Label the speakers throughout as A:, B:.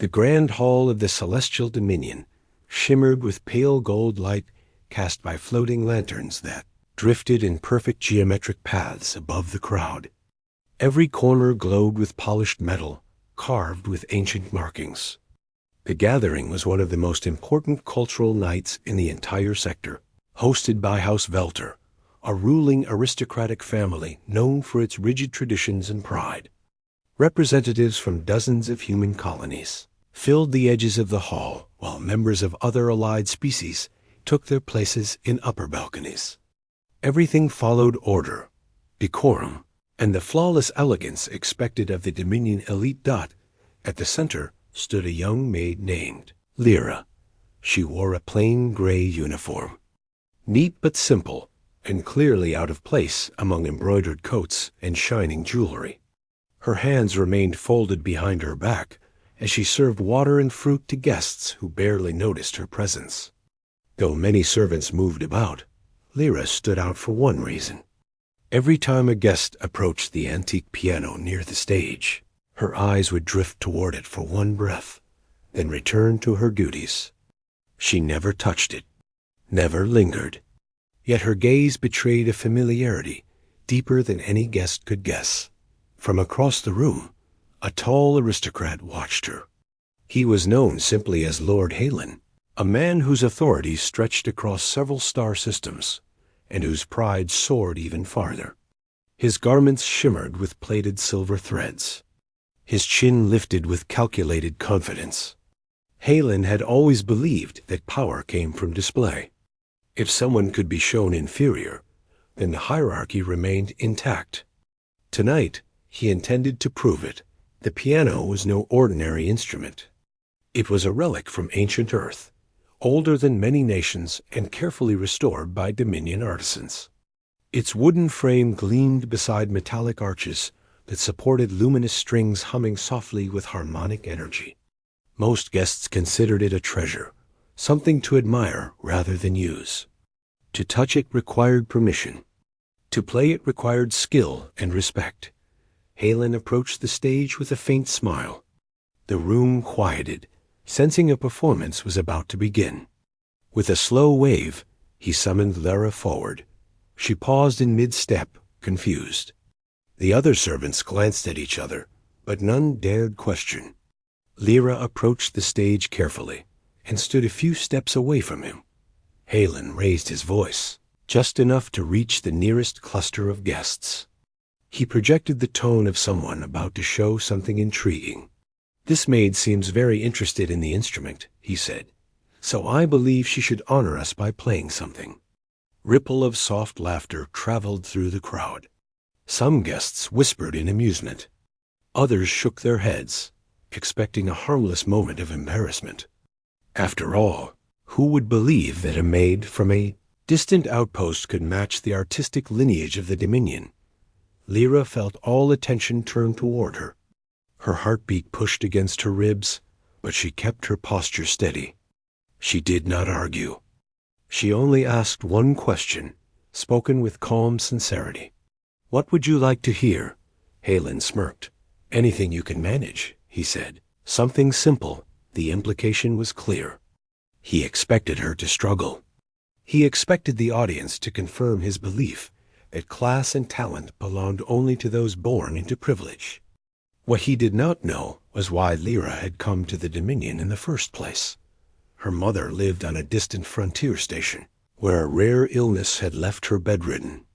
A: The grand hall of the celestial dominion shimmered with pale gold light cast by floating lanterns that drifted in perfect geometric paths above the crowd. Every corner glowed with polished metal, carved with ancient markings. The gathering was one of the most important cultural nights in the entire sector, hosted by House Velter, a ruling aristocratic family known for its rigid traditions and pride. Representatives from dozens of human colonies filled the edges of the hall, while members of other allied species took their places in upper balconies. Everything followed order, decorum, and the flawless elegance expected of the Dominion elite. At the center stood a young maid named Lyra. She wore a plain gray uniform, neat but simple, and clearly out of place among embroidered coats and shining jewelry. Her hands remained folded behind her back as she served water and fruit to guests who barely noticed her presence. Though many servants moved about, Lyra stood out for one reason. Every time a guest approached the antique piano near the stage, her eyes would drift toward it for one breath, then return to her duties. She never touched it, never lingered. Yet her gaze betrayed a familiarity deeper than any guest could guess. From across the room, a tall aristocrat watched her. He was known simply as Lord Heartline, a man whose authority stretched across several star systems, and whose pride soared even farther. His garments shimmered with plated silver threads. His chin lifted with calculated confidence. Heartline had always believed that power came from display. If someone could be shown inferior, then the hierarchy remained intact. Tonight, he intended to prove it. The piano was no ordinary instrument. It was a relic from ancient Earth, older than many nations and carefully restored by Dominion artisans. Its wooden frame gleamed beside metallic arches that supported luminous strings humming softly with harmonic energy. Most guests considered it a treasure, something to admire rather than use. To touch it required permission. To play it required skill and respect. Heartline approached the stage with a faint smile. The room quieted, sensing a performance was about to begin. With a slow wave, he summoned Lyra forward. She paused in mid-step, confused. The other servants glanced at each other, but none dared question. Lyra approached the stage carefully and stood a few steps away from him. Heartline raised his voice, just enough to reach the nearest cluster of guests. He projected the tone of someone about to show something intriguing. "This maid seems very interested in the instrument," he said, "so I believe she should honor us by playing something." Ripple of soft laughter traveled through the crowd. Some guests whispered in amusement. Others shook their heads, expecting a harmless moment of embarrassment. After all, who would believe that a maid from a distant outpost could match the artistic lineage of the Dominion? Lyra felt all attention turned toward her. Her heartbeat pushed against her ribs, but she kept her posture steady. She did not argue. She only asked one question, spoken with calm sincerity. "What would you like to hear?" Heartline smirked. "Anything you can manage," he said. Something simple. The implication was clear. He expected her to struggle. He expected the audience to confirm his belief that class and talent belonged only to those born into privilege. What he did not know was why Lyra had come to the Dominion in the first place. Her mother lived on a distant frontier station, where a rare illness had left her bedridden.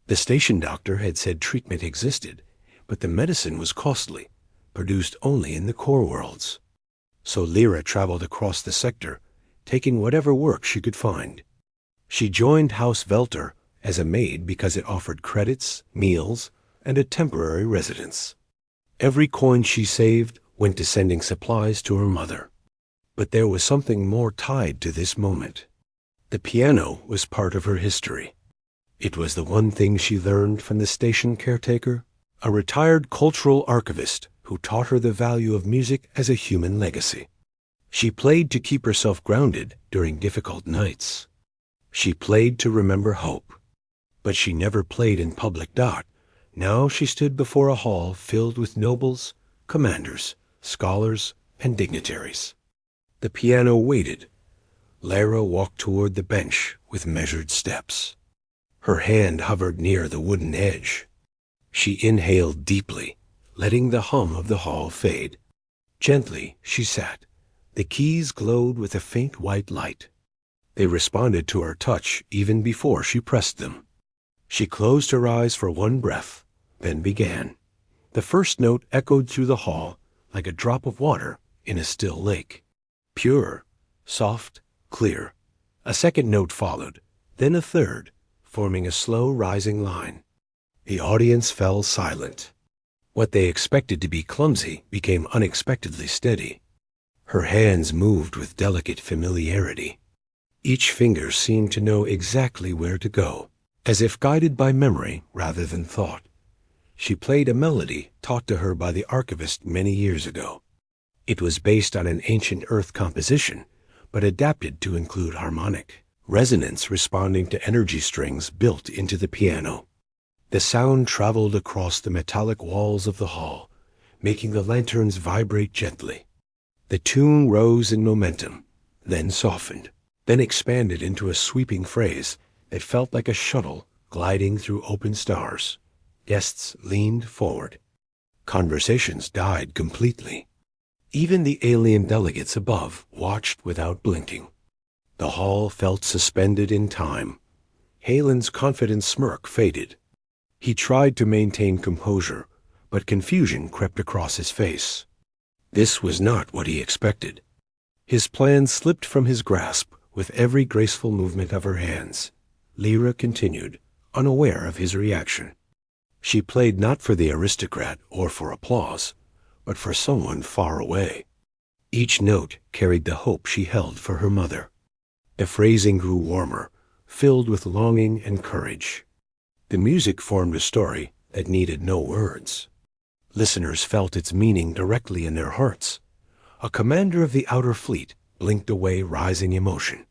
A: The station doctor had said treatment existed, but the medicine was costly, produced only in the core worlds. So Lyra traveled across the sector, taking whatever work she could find. She joined House Velter as a maid because it offered credits, meals, and a temporary residence. Every coin she saved went to sending supplies to her mother. But there was something more tied to this moment. The piano was part of her history. It was the one thing she learned from the station caretaker, a retired cultural archivist who taught her the value of music as a human legacy. She played to keep herself grounded during difficult nights. She played to remember hope. But she never played in public. Now she stood before a hall filled with nobles, commanders, scholars, and dignitaries. The piano waited. Lyra walked toward the bench with measured steps. Her hand hovered near the wooden edge. She inhaled deeply, letting the hum of the hall fade. Gently, she sat. The keys glowed with a faint white light. They responded to her touch even before she pressed them. She closed her eyes for one breath, then began. The first note echoed through the hall like a drop of water in a still lake. Pure, soft, clear. A second note followed, then a third, forming a slow rising line. The audience fell silent. What they expected to be clumsy became unexpectedly steady. Her hands moved with delicate familiarity. Each finger seemed to know exactly where to go, as if guided by memory rather than thought. She played a melody taught to her by the archivist many years ago. It was based on an ancient earth composition, but adapted to include harmonic resonance responding to energy strings built into the piano. The sound traveled across the metallic walls of the hall, making the lanterns vibrate gently. The tune rose in momentum, then softened, then expanded into a sweeping phrase that felt like a shuttle gliding through open stars. Guests leaned forward. Conversations died completely. Even the alien delegates above watched without blinking. The hall felt suspended in time. Halen's confident smirk faded. He tried to maintain composure, but confusion crept across his face. This was not what he expected. His plan slipped from his grasp with every graceful movement of her hands. Lyra continued, unaware of his reaction. She played not for the aristocrat or for applause, but for someone far away. Each note carried the hope she held for her mother. The phrasing grew warmer, filled with longing and courage. The music formed a story that needed no words. Listeners felt its meaning directly in their hearts. A commander of the outer fleet blinked away rising emotion.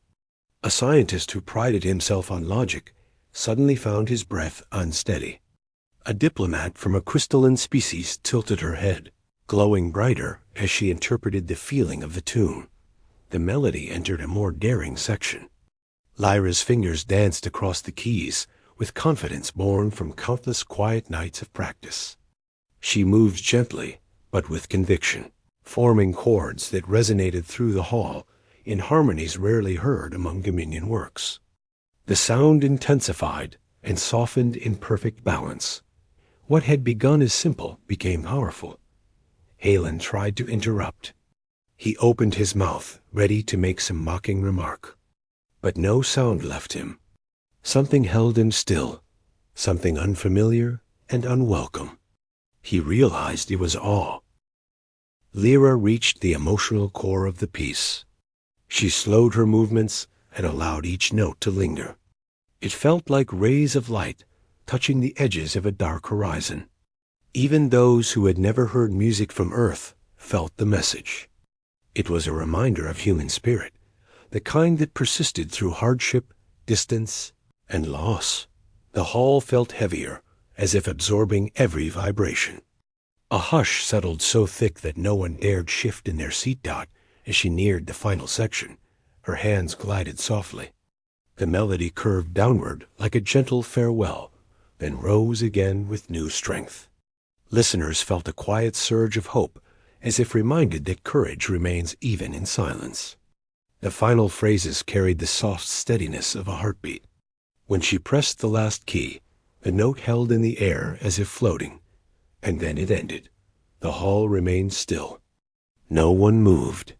A: A scientist who prided himself on logic suddenly found his breath unsteady. A diplomat from a crystalline species tilted her head, glowing brighter as she interpreted the feeling of the tune. The melody entered a more daring section. Lyra's fingers danced across the keys with confidence born from countless quiet nights of practice. She moved gently, but with conviction, forming chords that resonated through the hall in harmonies rarely heard among Dominion works. The sound intensified and softened in perfect balance. What had begun as simple became powerful. Halen tried to interrupt. He opened his mouth, ready to make some mocking remark. But no sound left him. Something held him still, something unfamiliar and unwelcome. He realized it was awe. Lyra reached the emotional core of the piece. She slowed her movements and allowed each note to linger. It felt like rays of light touching the edges of a dark horizon. Even those who had never heard music from Earth felt the message. It was a reminder of human spirit, the kind that persisted through hardship, distance, and loss. The hall felt heavier, as if absorbing every vibration. A hush settled so thick that no one dared shift in their seat dot as she neared the final section. Her hands glided softly. The melody curved downward like a gentle farewell, then rose again with new strength. Listeners felt a quiet surge of hope, as if reminded that courage remains even in silence. The final phrases carried the soft steadiness of a heartbeat. When she pressed the last key, the note held in the air as if floating, and then it ended. The hall remained still. No one moved.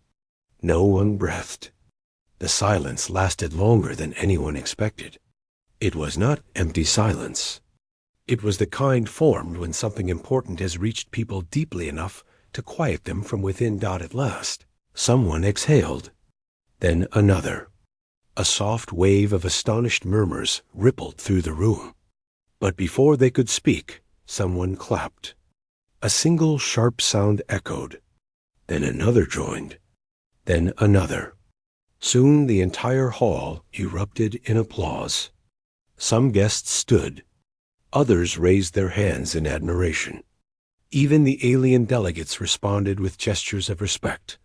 A: No one breathed. The silence lasted longer than anyone expected. It was not empty silence. It was the kind formed when something important has reached people deeply enough to quiet them from within. At last, someone exhaled. Then another. A soft wave of astonished murmurs rippled through the room. But before they could speak, someone clapped. A single sharp sound echoed. Then another joined. Then another. Soon the entire hall erupted in applause. Some guests stood. Others raised their hands in admiration. Even the alien delegates responded with gestures of respect.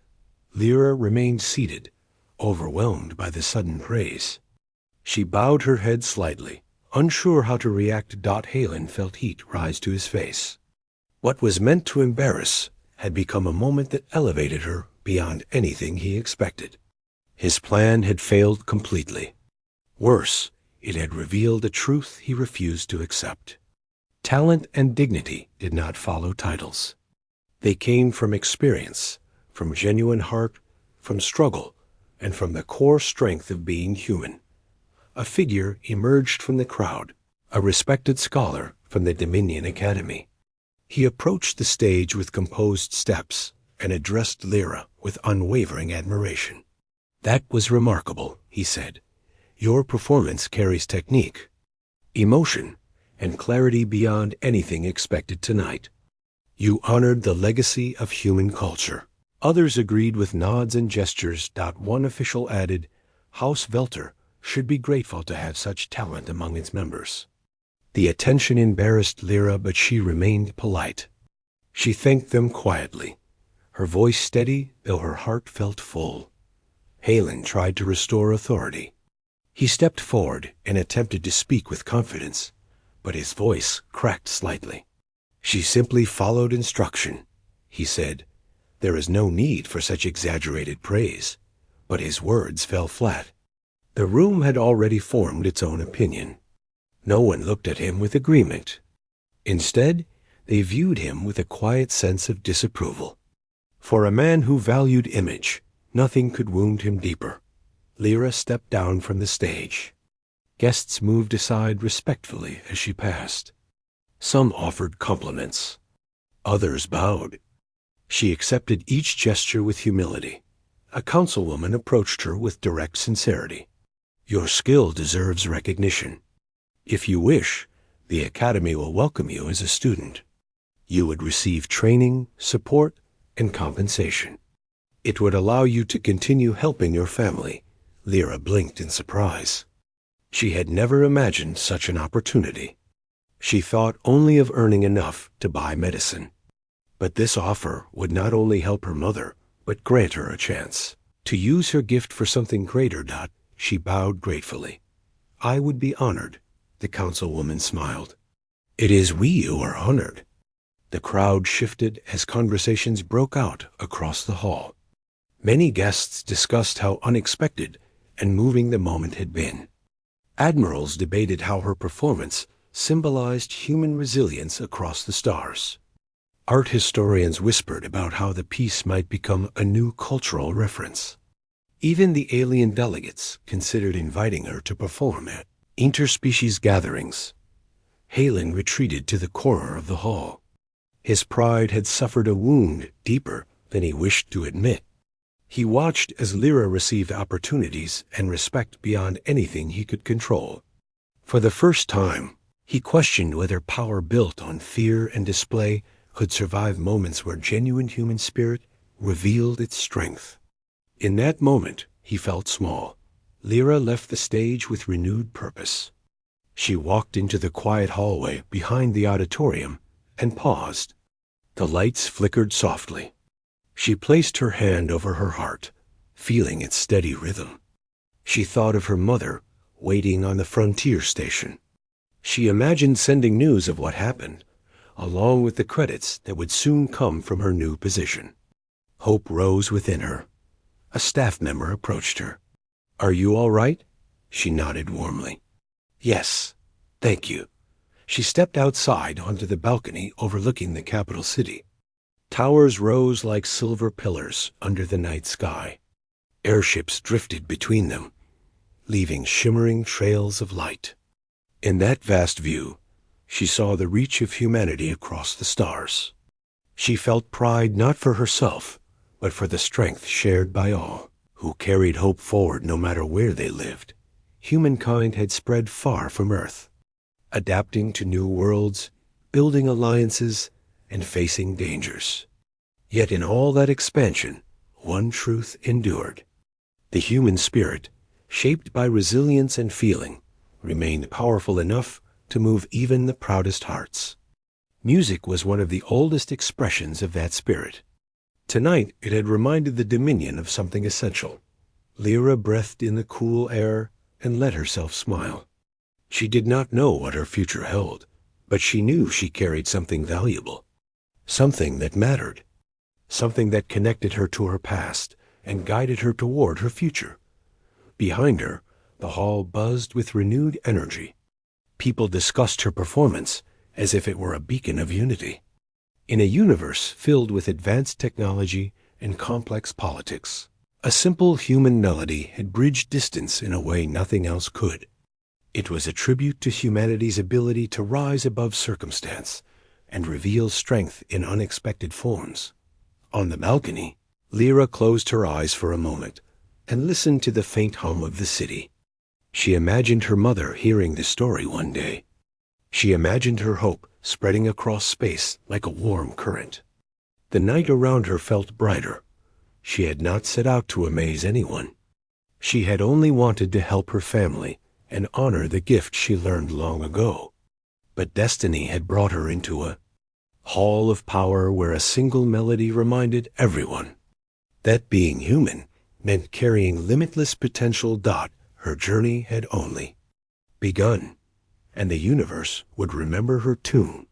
A: Lyra remained seated, overwhelmed by the sudden praise. She bowed her head slightly, unsure how to react. Halen felt heat rise to his face. What was meant to embarrass had become a moment that elevated her beyond anything he expected. His plan had failed completely. Worse, it had revealed a truth he refused to accept. Talent and dignity did not follow titles. They came from experience, from genuine heart, from struggle, and from the core strength of being human. A figure emerged from the crowd, a respected scholar from the Dominion Academy. He approached the stage with composed steps and addressed Lyra with unwavering admiration. "That was remarkable," he said. "Your performance carries technique, emotion, and clarity beyond anything expected tonight. You honored the legacy of human culture." Others agreed with nods and gestures. One official added, "House Velter should be grateful to have such talent among its members." The attention embarrassed Lyra, but she remained polite. She thanked them quietly, her voice steady, though her heart felt full. Halen tried to restore authority. He stepped forward and attempted to speak with confidence, but his voice cracked slightly. "She simply followed instruction," he said. "There is no need for such exaggerated praise." But his words fell flat. The room had already formed its own opinion. No one looked at him with agreement. Instead, they viewed him with a quiet sense of disapproval. For a man who valued image, nothing could wound him deeper. Lyra stepped down from the stage. Guests moved aside respectfully as she passed. Some offered compliments. Others bowed. She accepted each gesture with humility. A councilwoman approached her with direct sincerity. "Your skill deserves recognition. If you wish, the Academy will welcome you as a student. You would receive training, support, and compensation. It would allow you to continue helping your family." Lyra blinked in surprise. She had never imagined such an opportunity. She thought only of earning enough to buy medicine. But this offer would not only help her mother, but grant her a chance to use her gift for something greater. She bowed gratefully. "I would be honored," the councilwoman smiled. "It is we who are honored." The crowd shifted as conversations broke out across the hall. Many guests discussed how unexpected and moving the moment had been. Admirals debated how her performance symbolized human resilience across the stars. Art historians whispered about how the piece might become a new cultural reference. Even the alien delegates considered inviting her to perform at interspecies gatherings. Halen retreated to the corner of the hall. His pride had suffered a wound deeper than he wished to admit. He watched as Lyra received opportunities and respect beyond anything he could control. For the first time, he questioned whether power built on fear and display could survive moments where genuine human spirit revealed its strength. In that moment, he felt small. Lyra left the stage with renewed purpose. She walked into the quiet hallway behind the auditorium and paused. The lights flickered softly. She placed her hand over her heart, feeling its steady rhythm. She thought of her mother waiting on the frontier station. She imagined sending news of what happened, along with the credits that would soon come from her new position. Hope rose within her. A staff member approached her. "Are you all right?" She nodded warmly. "Yes, thank you." She stepped outside onto the balcony overlooking the capital city. Towers rose like silver pillars under the night sky. Airships drifted between them, leaving shimmering trails of light. In that vast view, she saw the reach of humanity across the stars. She felt pride not for herself, but for the strength shared by all, who carried hope forward no matter where they lived. Humankind had spread far from Earth, adapting to new worlds, building alliances, and facing dangers. Yet in all that expansion, one truth endured. The human spirit, shaped by resilience and feeling, remained powerful enough to move even the proudest hearts. Music was one of the oldest expressions of that spirit. Tonight it had reminded the Dominion of something essential. Lyra breathed in the cool air and let herself smile. She did not know what her future held, but she knew she carried something valuable, something that mattered, something that connected her to her past and guided her toward her future. Behind her, the hall buzzed with renewed energy. People discussed her performance as if it were a beacon of unity. In a universe filled with advanced technology and complex politics, a simple human melody had bridged distance in a way nothing else could. It was a tribute to humanity's ability to rise above circumstance and reveal strength in unexpected forms. On the balcony, Lyra closed her eyes for a moment and listened to the faint hum of the city. She imagined her mother hearing the story one day. She imagined her hope spreading across space like a warm current. The night around her felt brighter. She had not set out to amaze anyone. She had only wanted to help her family and honor the gift she learned long ago. But destiny had brought her into a hall of power where a single melody reminded everyone that being human meant carrying limitless potential. Her journey had only begun, and the universe would remember her tune